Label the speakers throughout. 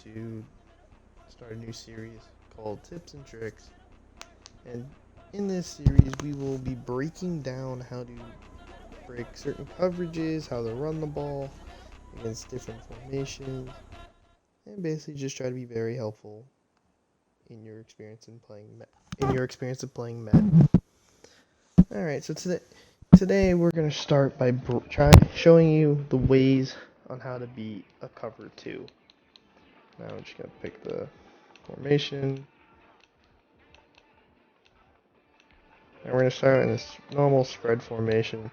Speaker 1: to start a new series called Tips and Tricks. And in this series, we will be breaking down how to break certain coverages, how to run the ball against different formations, and basically just try to be very helpful in your experience in playing Madden. All right, so today we're gonna start by showing you the ways on how to beat a cover two. Now we're just gonna pick the formation, and we're gonna start in this normal spread formation.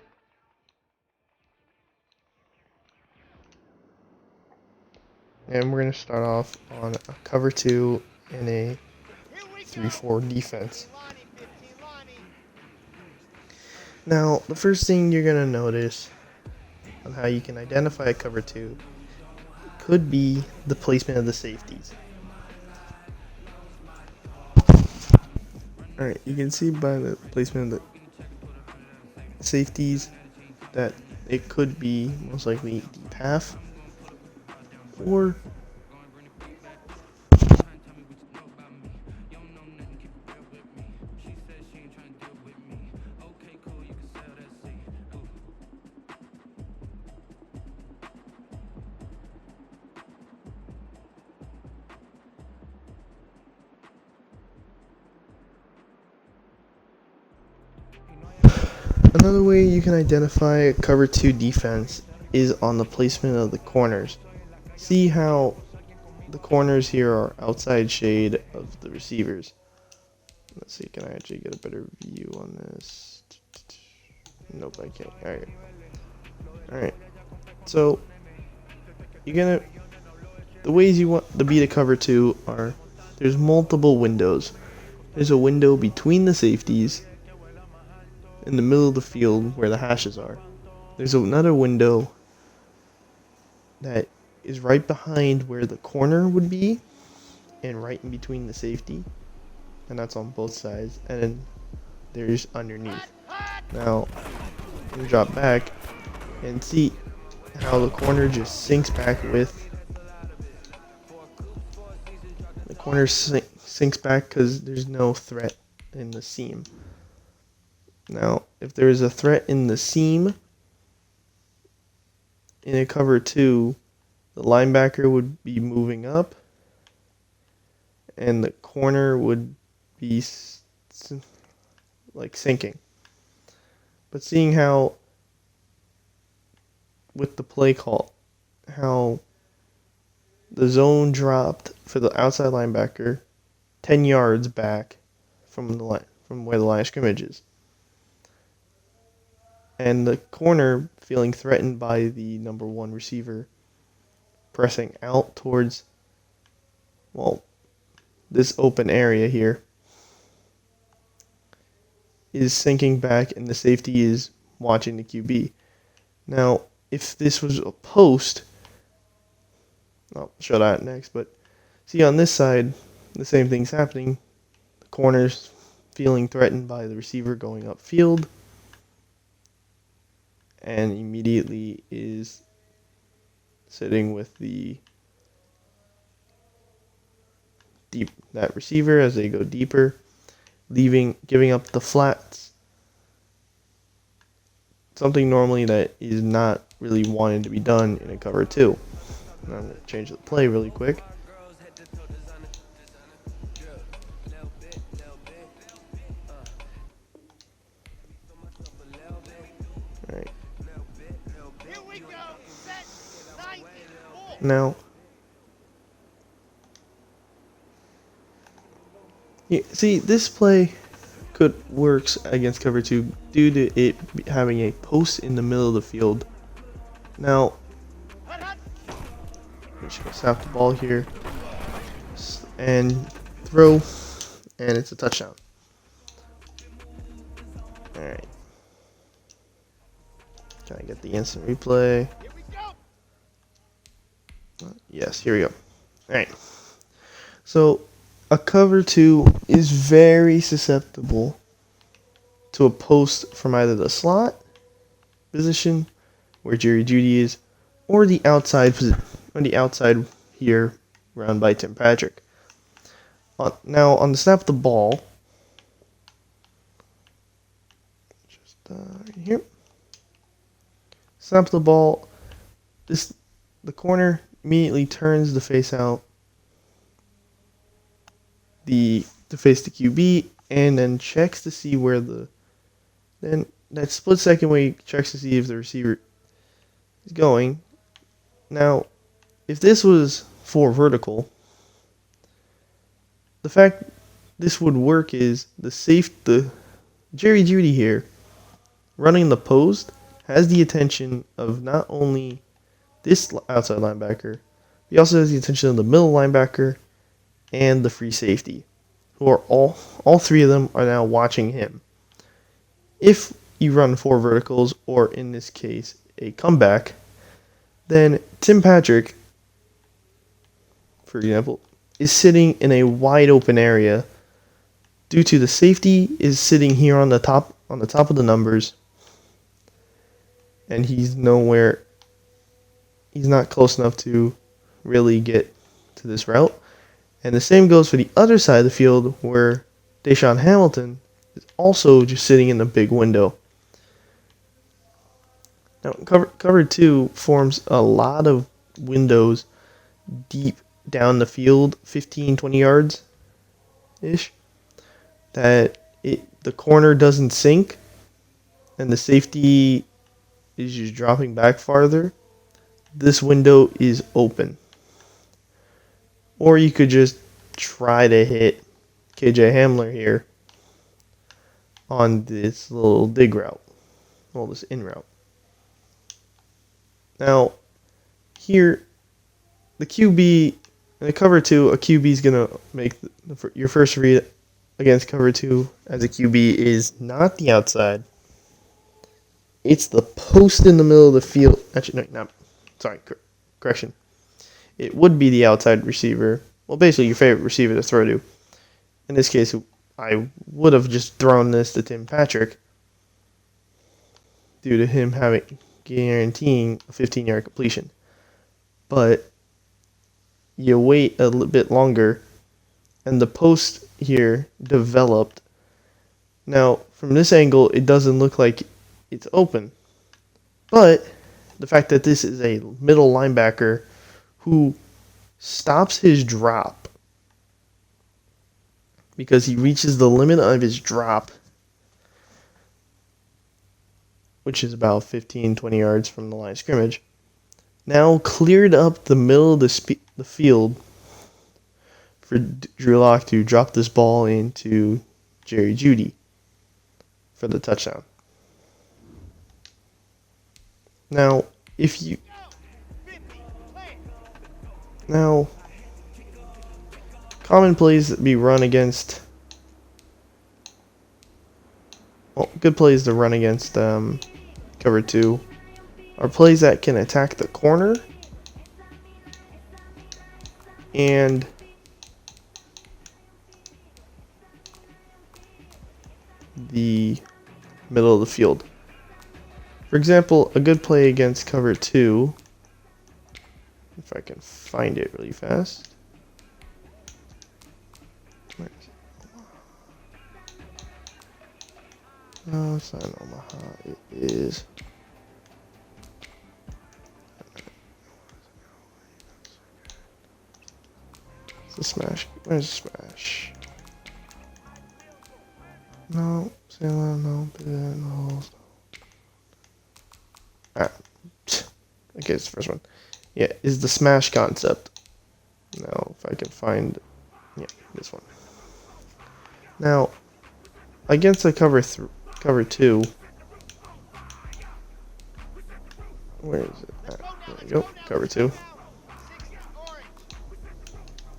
Speaker 1: And we're gonna start off on a cover two in a 3-4 defense. Now, the first thing you're gonna notice on how you can identify a cover two could be the placement of the safeties. Alright, you can see by the placement of the safeties that it could be most likely deep half or another way you can identify a cover 2 defense is on the placement of the corners. See how the corners here are outside shade of the receivers. Let's see, can I actually get a better view on this? Nope, I can't. Alright. So, the ways you want to beat a cover 2 are, there's multiple windows. There's a window between the safeties in the middle of the field where the hashes are. There's another window that is right behind where the corner would be and right in between the safety, and that's on both sides, and then there's underneath. Now you drop back and see how the corner just sinks back with the corner sinks back because there's no threat in the seam. Now, if there is a threat in the seam in a cover 2, the linebacker would be moving up and the corner would be like sinking. But seeing how with the play call, how the zone dropped for the outside linebacker 10 yards back from the line, from where the line of scrimmage is. And the corner feeling threatened by the number 1 receiver pressing out towards, well, this open area here is sinking back, and the safety is watching the QB. Now, if this was a post, I'll show that next, but see on this side, the same thing's happening. The corner's feeling threatened by the receiver going upfield, and immediately is sitting with that receiver as they go deeper, giving up the flats. Something normally that is not really wanted to be done in a cover 2. And I'm going to change the play really quick. Alright. Now, see, this play works against cover 2 due to it having a post in the middle of the field. Now, I'm just gonna snap the ball here and throw, and it's a touchdown. Alright. Can I get the instant replay? Yes, here we go. Alright. So, a cover 2 is very susceptible to a post from either the slot position, where Jerry Jeudy is, or the outside here run by Tim Patrick. Now on the snap of the ball, just right here, snap of the ball. The corner immediately turns to face out to face the QB, and then checks to see where then that split second where he checks to see if the receiver is going. Now, if this was 4 vertical, the fact this would work is the Jerry Jeudy here running the post has the attention of not only this outside linebacker, he also has the attention of the middle linebacker and the free safety, who are all 3 of them are now watching him. If you run 4 verticals, or in this case a comeback, then Tim Patrick, for example, is sitting in a wide open area due to the safety is sitting here on the top of the numbers, and he's not close enough to really get to this route. And the same goes for the other side of the field, where Deshaun Hamilton is also just sitting in the big window. Now, cover 2 forms a lot of windows deep down the field, 15, 20 yards ish, that the corner doesn't sink and the safety is just dropping back farther. This window is open. Or you could just try to hit KJ Hamler here on this little dig route, this in route. Now, here, the QB, in the cover 2, a QB is going to make your first read against cover 2 as a QB is not the outside. It's the post in the middle of the field. Actually, no, not. Sorry, correction. It would be the outside receiver. Well, basically your favorite receiver to throw to. In this case, I would have just thrown this to Tim Patrick due to him guaranteeing a 15-yard completion. But you wait a little bit longer, and the post here developed. Now, from this angle, it doesn't look like it's open. But the fact that this is a middle linebacker who stops his drop because he reaches the limit of his drop, which is about 15, 20 yards from the line of scrimmage, now cleared up the middle of the field for Drew Lock to drop this ball into Jerry Jeudy for the touchdown. Now, common plays that be run against, good plays to run against cover 2 are plays that can attack the corner and the middle of the field. For example, a good play against cover 2, if I can find it really fast. Where is it? No, it's not in Omaha. It is. It's the smash. Where's the smash? No, Salem, no, no. Okay, it's the first one. Yeah, is the smash concept. Now, if I can find, this one. Now, against a cover 2, where is it at? There we go, cover 2.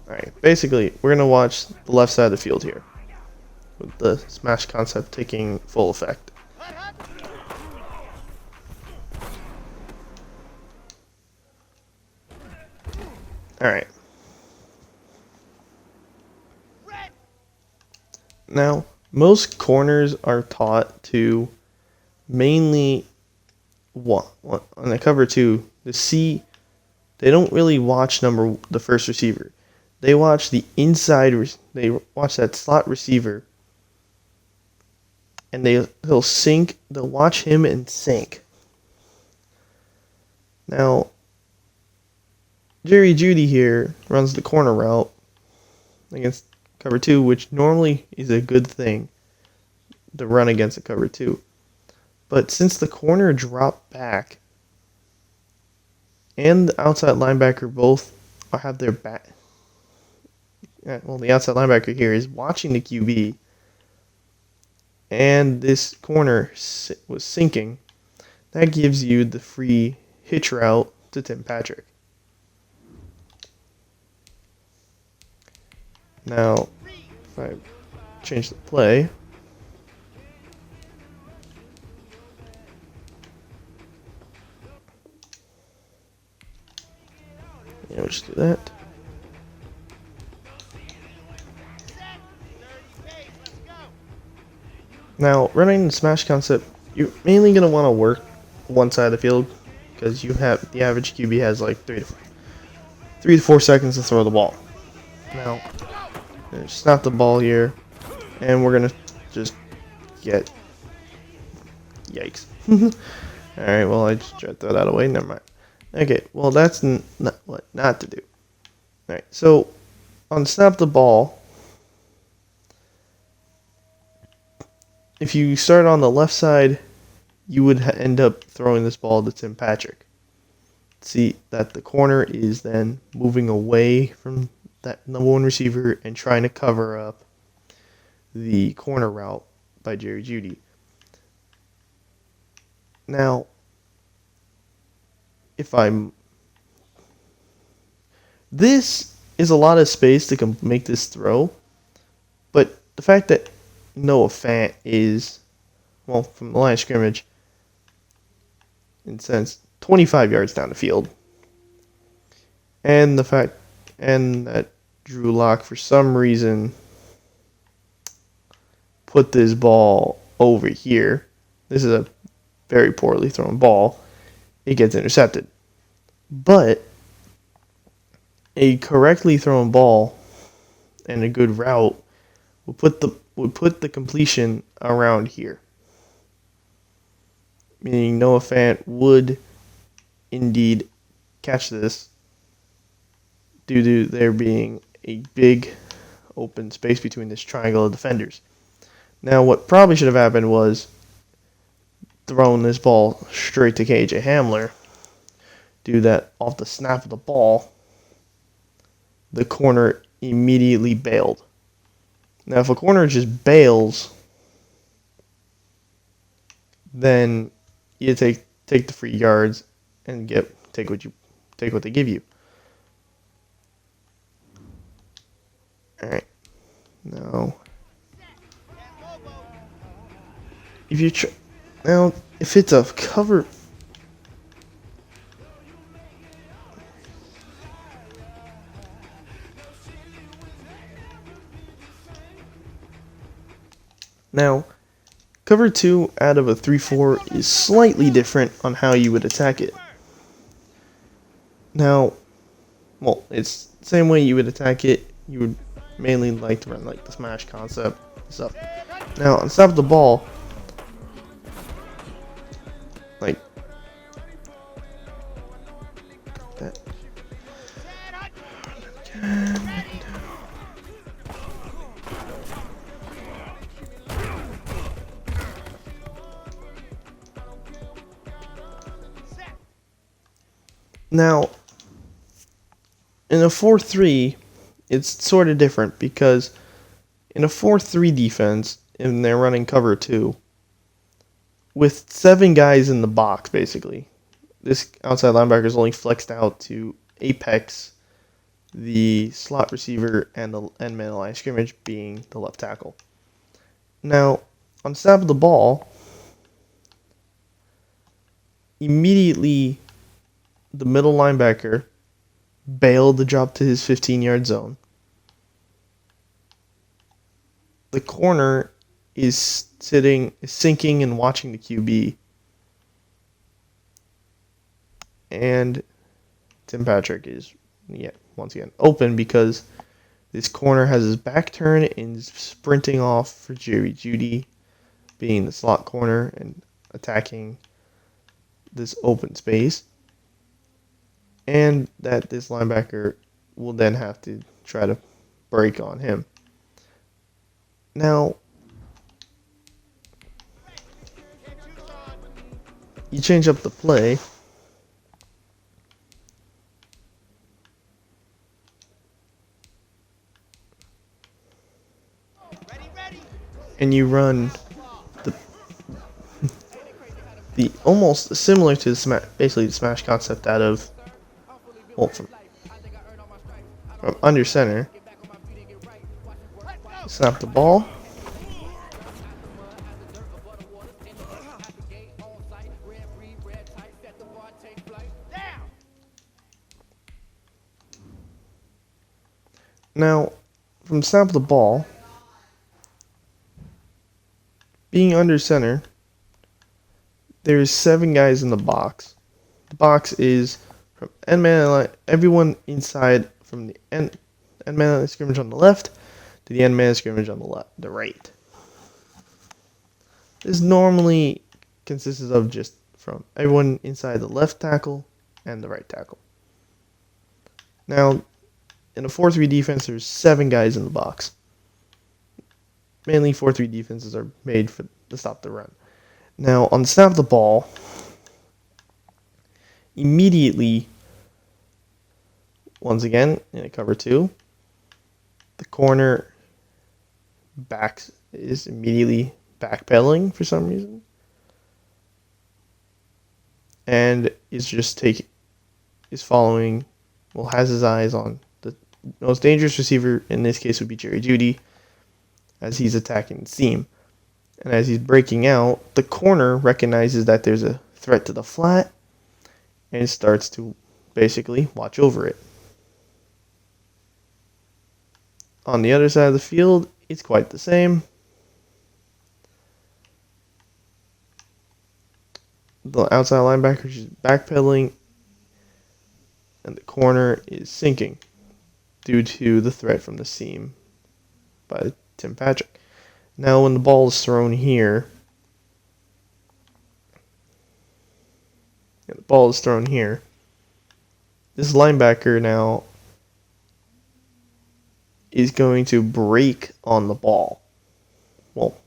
Speaker 1: Alright, basically, we're going to watch the left side of the field here, with the smash concept taking full effect. Alright. Now, most corners are taught to mainly, on the cover 2, to see, they don't really watch the first receiver. They watch the inside. They watch that slot receiver, and they'll sink. They'll watch him and sink. Now, Jerry Jeudy here runs the corner route against cover two, which normally is a good thing to run against a cover two. But since the corner dropped back and the outside linebacker both have their back, well, the outside linebacker here is watching the QB, and this corner was sinking, that gives you the free hitch route to Tim Patrick. Now, if I change the play, yeah, we'll just do that. Now, running the smash concept, you're mainly going to want to work one side of the field because you have the average QB has like 3 to 4 seconds to throw the ball. Now, snap the ball here, and we're going to just get... Yikes. Alright, well, I just tried to throw that away. Never mind. Okay, well, that's what not to do. Alright, so on snap the ball, if you start on the left side, you would end up throwing this ball to Tim Patrick. See that the corner is then moving away from that number one receiver and trying to cover up the corner route by Jerry Jeudy. Now, this is a lot of space to make this throw, but the fact that Noah Fant is, well, from the line of scrimmage, in a sense, 25 yards down the field, and that Drew Lock for some reason put this ball over here. This is a very poorly thrown ball. It gets intercepted. But a correctly thrown ball and a good route would put the completion around here. Meaning Noah Fant would indeed catch this due to there being a big open space between this triangle of defenders. Now, what probably should have happened was throwing this ball straight to KJ Hamler. Do that off the snap of the ball, the corner immediately bailed. Now, if a corner just bails, then you take the free yards and take what they give you. All right. Now, if it's a cover. Now, cover 2 out of a 3-4 is slightly different on how you would attack it. Now, well, it's the same way you would attack it. You would mainly like to run like the smash concept stuff. Now, on top of the ball, like that. Now, in a 4-3, it's sort of different because in a 4-3 defense, and they're running cover 2, with 7 guys in the box, basically, this outside linebacker is only flexed out to apex the slot receiver and the end man line of scrimmage being the left tackle. Now, on snap of the ball, immediately the middle linebacker bailed the drop to his 15-yard zone. The corner is sinking and watching the QB. And Tim Patrick is, once again, open because This corner has his back turned and is sprinting off for Jerry Jeudy, being the slot corner and attacking this open space. And that this linebacker will then have to try to break on him. Now, you change up the play. And you run the almost similar to the basically the smash concept out of, well, from under center. Snap the ball. Now, from snap the ball, being under center, there's 7 guys in the box. The box is from end man line, everyone inside from the end man line scrimmage on the left to the end man scrimmage on the right. This normally consists of just from everyone inside the left tackle and the right tackle. Now, in a 4-3 defense, there's 7 guys in the box. Mainly 4-3 defenses are made to stop the run. Now, on the snap of the ball, immediately, once again, in a cover 2, the corner is immediately backpedaling for some reason. And is following, has his eyes on the most dangerous receiver, in this case would be Jerry Jeudy, as he's attacking the seam. And as he's breaking out, the corner recognizes that there's a threat to the flat and starts to basically watch over it. On the other side of the field, it's quite the same. The outside linebacker is backpedaling, and the corner is sinking due to the threat from the seam by Tim Patrick. Now, when the ball is thrown here, this linebacker now is going to break on the ball. Well,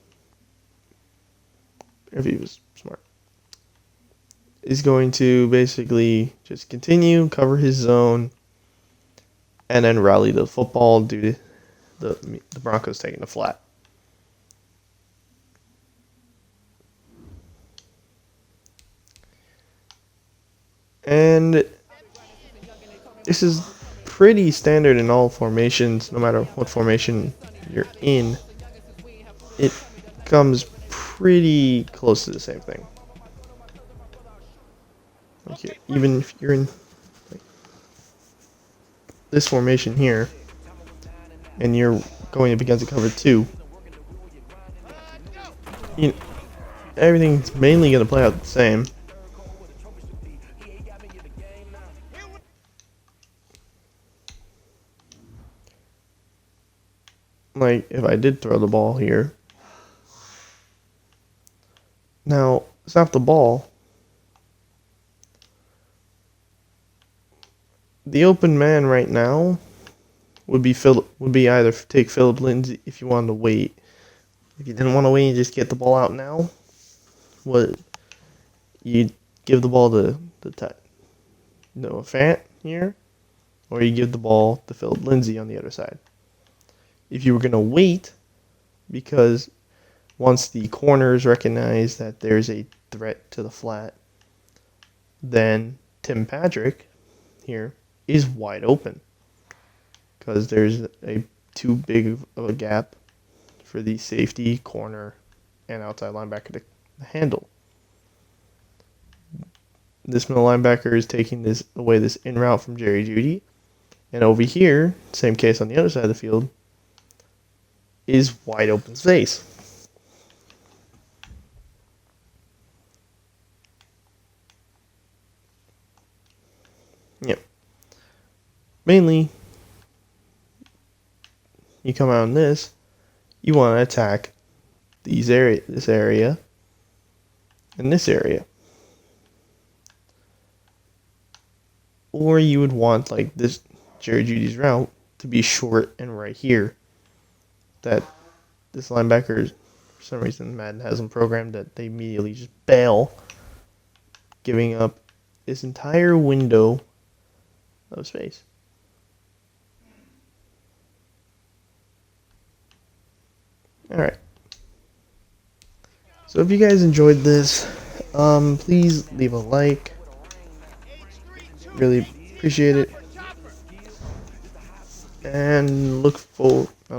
Speaker 1: if he was smart. Is going to basically just continue, cover his zone, and then rally the football due to the Broncos taking the flat. And this is pretty standard in all formations, no matter what formation you're in. It comes pretty close to the same thing. Okay, even if you're in this formation here, and you're going up against a cover 2, everything's mainly going to play out the same. Like, if I did throw the ball here. Now, snap the ball. The open man right now would be either take Phillip Lindsay if you wanted to wait. If you didn't want to wait and just get the ball out now, you give the ball to Noah Fant here, or you give the ball to Phillip Lindsay on the other side. If you were going to wait, because once the corners recognize that there's a threat to the flat, then Tim Patrick here is wide open, because there's too big of a gap for the safety, corner, and outside linebacker to handle. This middle linebacker is taking this in route from Jerry Jeudy, and over here, same case on the other side of the field, is wide open space. Yep. Mainly, you come out in this, you want to attack this area, and this area. Or you would want like this Jerry Judy's route to be short and right here. That this linebacker, for some reason, Madden has them programmed that they immediately just bail, giving up this entire window of space. Alright. So if you guys enjoyed this, please leave a like. Really appreciate it. And look forward.